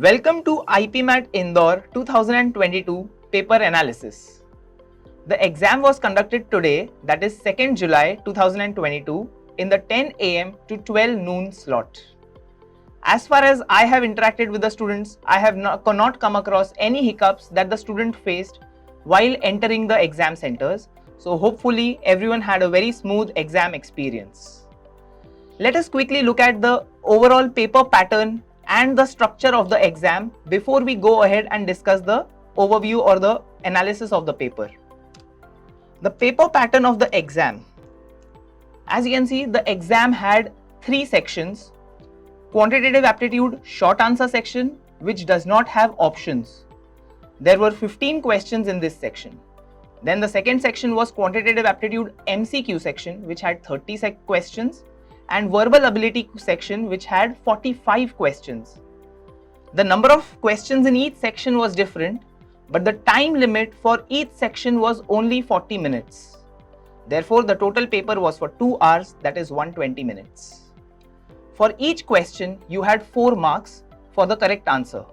Welcome to IPMAT Indore 2022 paper analysis. The exam was conducted today, that is 2nd July 2022 in the 10 am to 12 noon slot. As far as I have interacted with the students, I have not come across any hiccups that the student faced while entering the exam centers. So hopefully everyone had a very smooth exam experience. Let us quickly look at the overall paper pattern and the structure of the exam before we go ahead and discuss the overview or the analysis of the paper. The paper pattern of the exam. As you can see, the exam had 3 sections. Quantitative aptitude short answer section, which does not have options. There were 15 questions in this section. Then the second section was quantitative aptitude MCQ section, which had 30 questions, and verbal ability section, which had 45 questions. The number of questions in each section was different, but the time limit for each section was only 40 minutes. Therefore, the total paper was for 2 hours, that is 120 minutes. For each question, you had 4 marks for the correct answer.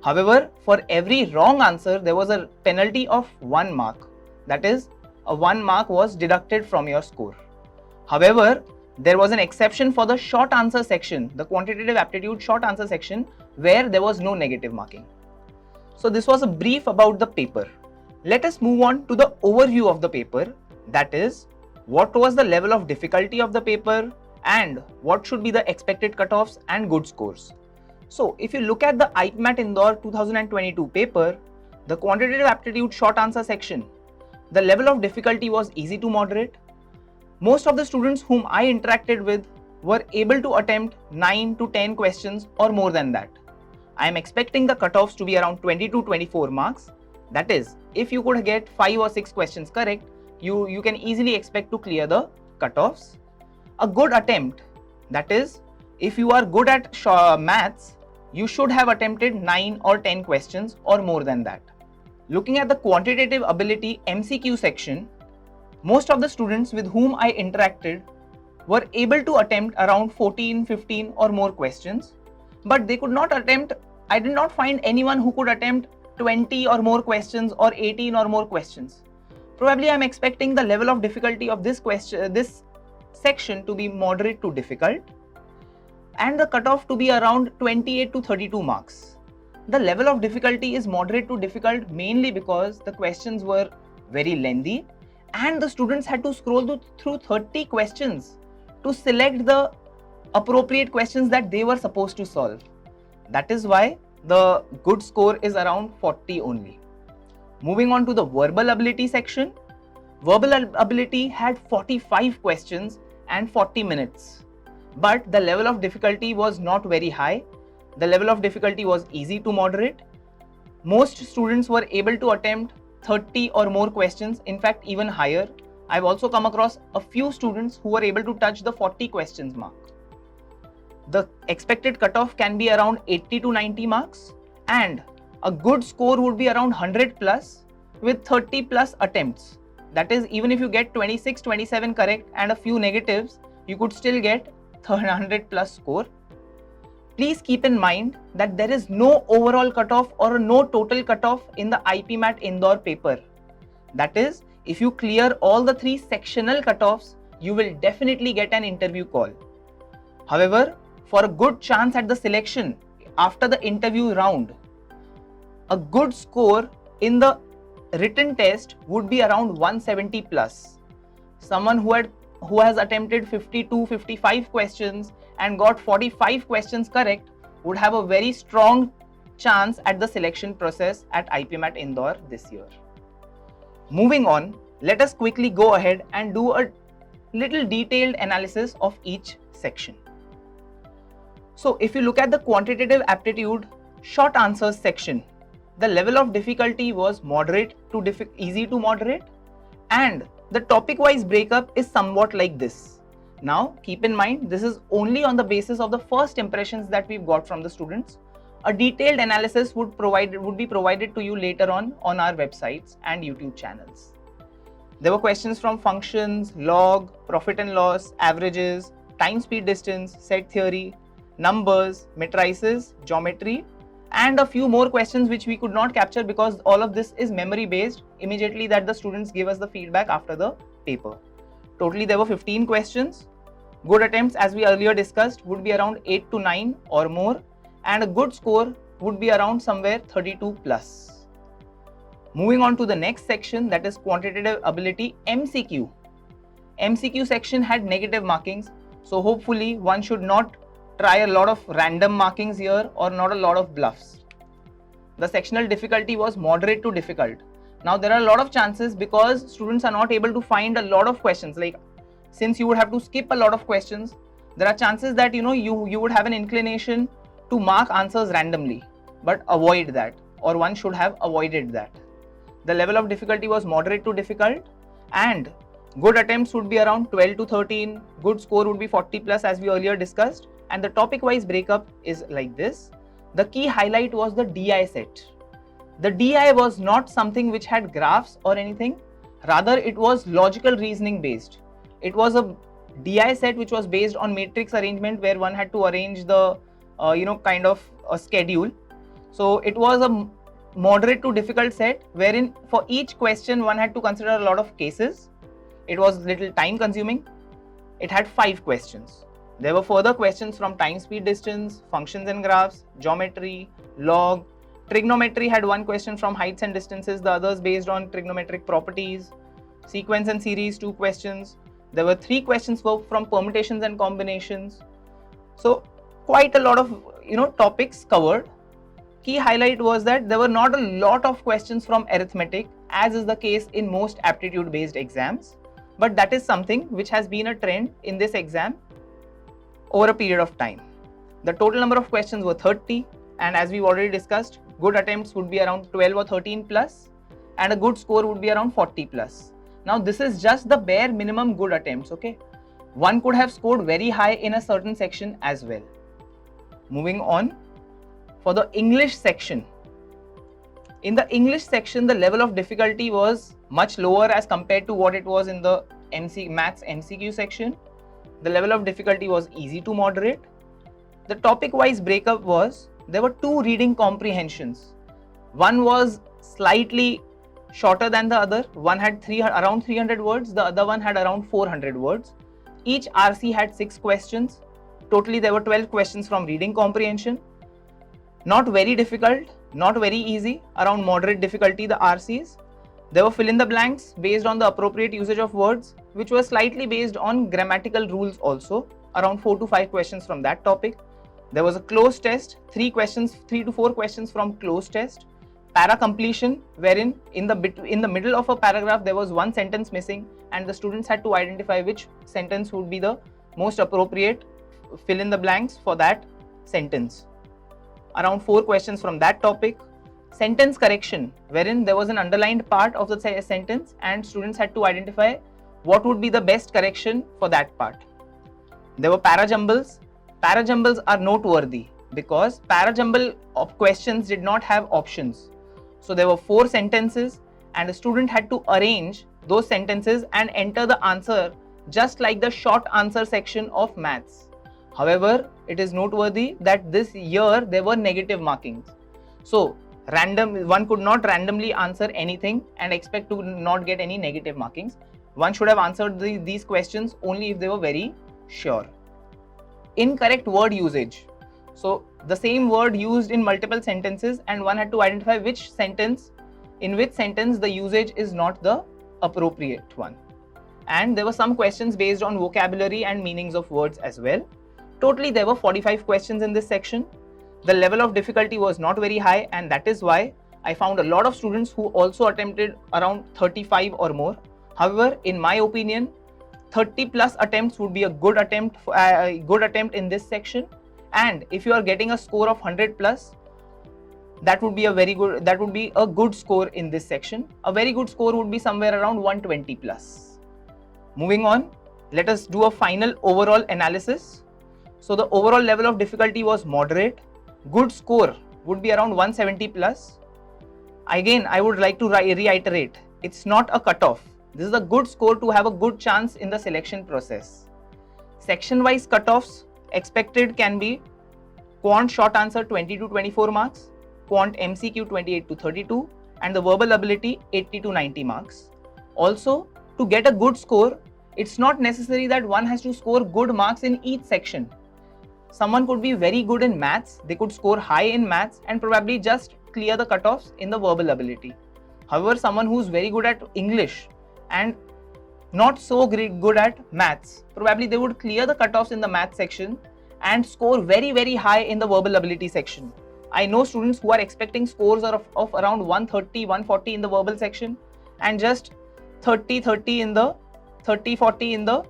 However, for every wrong answer, there was a penalty of 1 mark. That is, a 1 mark was deducted from your score. However, there was an exception for the short answer section, the quantitative aptitude short answer section, where there was no negative marking. So this was a brief about the paper. Let us move on to the overview of the paper. That is, what was the level of difficulty of the paper and what should be the expected cutoffs and good scores. So if you look at the IPMAT Indore 2022 paper, the quantitative aptitude short answer section, the level of difficulty was easy to moderate. Most of the students whom I interacted with were able to attempt 9 to 10 questions or more than that. I am expecting the cutoffs to be around 20 to 24 marks. That is, if you could get 5 or 6 questions correct, you can easily expect to clear the cutoffs. A good attempt, that is, if you are good at maths, you should have attempted 9 or 10 questions or more than that. Looking at the quantitative ability MCQ section, most of the students with whom I interacted were able to attempt around 14, 15 or more questions, but they could not attempt, I did not find anyone who could attempt 20 or more questions or 18 or more questions. Probably I am expecting the level of difficulty of this section to be moderate to difficult and the cutoff to be around 28 to 32 marks. The level of difficulty is moderate to difficult mainly because the questions were very lengthy and the students had to scroll through 30 questions to select the appropriate questions that they were supposed to solve. That is why the good score is around 40 only. Moving on to the verbal ability section. Verbal ability had 45 questions and 40 minutes. But the level of difficulty was not very high. The level of difficulty was easy to moderate. Most students were able to attempt 30 or more questions, in fact even higher. I've also come across a few students who were able to touch the 40 questions mark. The expected cutoff can be around 80 to 90 marks and a good score would be around 100 plus with 30 plus attempts. That is, even if you get 26, 27 correct and a few negatives, you could still get 100 plus score. Please keep in mind that there is no overall cutoff or no total cutoff in the IPMAT Indore paper. That is, if you clear all the 3 sectional cutoffs, you will definitely get an interview call. However, for a good chance at the selection after the interview round, a good score in the written test would be around 170 plus. Someone who has attempted 52, 55 questions and got 45 questions correct would have a very strong chance at the selection process at IPMAT Indore this year. Moving on, let us quickly go ahead and do a little detailed analysis of each section. So if you look at the quantitative aptitude short answers section, the level of difficulty was moderate to easy to moderate and the topic wise breakup is somewhat like this. Now keep in mind, this is only on the basis of the first impressions that we've got from the students. A detailed analysis would be provided to you later on our websites and YouTube channels. There were questions from functions, log, profit and loss, averages, time, speed, distance, set theory, numbers, matrices, geometry, and a few more questions which we could not capture because all of this is memory based immediately that the students give us the feedback after the paper. Totally there were 15 questions. Good attempts, as we earlier discussed, would be around 8 to 9 or more, and a good score would be around somewhere 32 plus. Moving on to the next section, that is Quantitative Ability MCQ. MCQ section had negative markings, so hopefully one should not try a lot of random markings here or not a lot of bluffs. The sectional difficulty was moderate to difficult. Now there are a lot of chances because students are not able to find a lot of questions, like since you would have to skip a lot of questions, there are chances that you would have an inclination to mark answers randomly, but avoid that, or one should have avoided that. The level of difficulty was moderate to difficult, and good attempts would be around 12 to 13, good score would be 40 plus as we earlier discussed, and the topic wise breakup is like this. The key highlight was the DI set. The DI was not something which had graphs or anything, rather it was logical reasoning based. It was a DI set which was based on matrix arrangement where one had to arrange the kind of a schedule. So it was a moderate to difficult set wherein for each question one had to consider a lot of cases. It was little time consuming. It had 5 questions. There were further questions from time, speed, distance, functions and graphs, geometry, log. Trigonometry had 1 question from heights and distances, the others based on trigonometric properties. Sequence and series, 2 questions. There were 3 questions from permutations and combinations. So quite a lot of topics covered. Key highlight was that there were not a lot of questions from arithmetic, as is the case in most aptitude based exams, but that is something which has been a trend in this exam over a period of time. The total number of questions were 30, and as we've already discussed, good attempts would be around 12 or 13 plus, and a good score would be around 40 plus. Now this is just the bare minimum good attempts, okay? One could have scored very high in a certain section as well. Moving on, for the English section. In the English section, the level of difficulty was much lower as compared to what it was in the Maths MCQ section. The level of difficulty was easy to moderate. The topic-wise breakup was, there were 2 reading comprehensions. One was slightly shorter than the other. One had around 300 words, the other one had around 400 words. Each RC had 6 questions. Totally there were 12 questions from reading comprehension. Not very difficult, not very easy, around moderate difficulty the RCs. There were fill in the blanks based on the appropriate usage of words, which was slightly based on grammatical rules also, around 4 to 5 questions from that topic. There was a closed test, 3 to 4 questions from closed test. Para completion, wherein in the middle of a paragraph there was 1 sentence missing and the students had to identify which sentence would be the most appropriate fill in the blanks for that sentence. Around 4 questions from that topic. Sentence correction, wherein there was an underlined part of the sentence and students had to identify what would be the best correction for that part. There were parajumbles. Parajumbles are noteworthy because parajumble questions did not have options. So there were 4 sentences and a student had to arrange those sentences and enter the answer just like the short answer section of maths. However, it is noteworthy that this year there were negative markings. So one could not randomly answer anything and expect to not get any negative markings. One should have answered these questions only if they were very sure. Incorrect word usage. So the same word used in multiple sentences and one had to identify in which sentence the usage is not the appropriate one. And there were some questions based on vocabulary and meanings of words as well. Totally there were 45 questions in this section. The level of difficulty was not very high, and that is why I found a lot of students who also attempted around 35 or more. However, in my opinion, 30 plus attempts would be a good attempt in this section, and if you are getting a score of 100 plus, that would be a good score in this section. A very good score would be somewhere around 120 plus. Moving on, let us do a final overall analysis. So the overall level of difficulty was moderate. Good score would be around 170 plus. Again, I would like to reiterate, it's not a cutoff. This is a good score to have a good chance in the selection process. Section-wise cutoffs expected can be quant short answer 20 to 24 marks, Quant MCQ 28 to 32, and the verbal ability 80 to 90 marks. Also, to get a good score, it's not necessary that one has to score good marks in each section. Someone could be very good in maths, they could score high in maths and probably just clear the cutoffs in the verbal ability. However, someone who's very good at English and not so good at maths, probably they would clear the cutoffs in the maths section and score very high in the verbal ability section. I know students who are expecting scores of around 130, 140 in the verbal section and just 30 in the 40 in the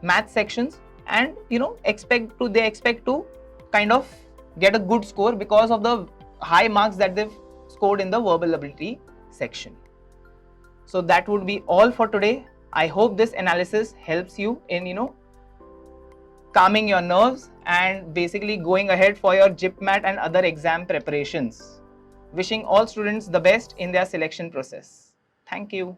math sections, and they expect to kind of get a good score because of the high marks that they've scored in the verbal ability section. So that would be all for today. I hope this analysis helps you in calming your nerves and basically going ahead for your IPMAT and other exam preparations. Wishing all students the best in their selection process. Thank you.